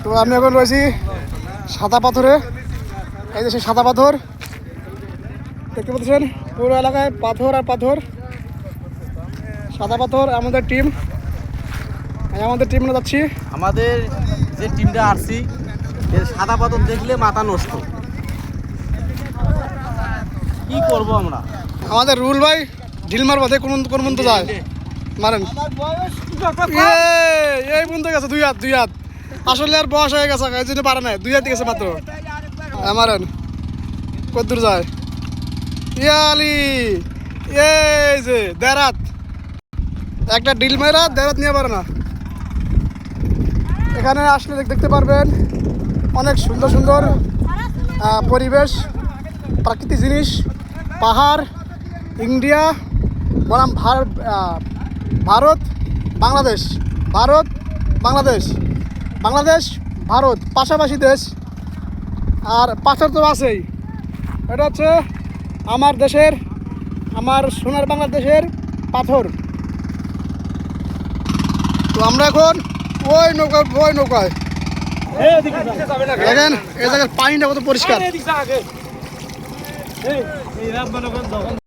তো আমি এখন রয়েছি সাদা পাথরে। এই যে সেই সাদা পাথর দেখতে পাচ্ছেন, পুরো এলাকায় পাথর আর পাথর, সাদা পাথর। আমাদের টিম নিয়ে যাচ্ছি। আমাদের যে টিমটা আসছি সাদা পাথর দেখলে মাথা নষ্ট, কি করব আমরা। আমাদের রুল ভাই ঢিল মারবো, কোন পর্যন্ত যায় মারেন। এই পর্যন্ত গেছে, দুই হাত। আসলে আর বয়স হয়ে গেছে, এই জন্য পারে না, 2 হাত গেছে মাত্র। মারেন, কদ্দূর যায় ইয়ালি। এই যে দেড়াত, একটা ডিল মেরা দেড়াত নিয়ে পারে না। এখানে আসলে দেখতে পারবেন অনেক সুন্দর সুন্দর পরিবেশ, প্রাকৃতিক জিনিস, পাহাড়। ইন্ডিয়া বনাম ভারত বাংলাদেশ, ভারত পাশাপাশি দেশ। আর পাথর তো আছেই। এটা হচ্ছে আমার দেশের, আমার সোনার বাংলাদেশের পাথর। তো আমরা এখন ওই নৌকায় দেখেন, এই জায়গার পানিটা কত পরিষ্কার।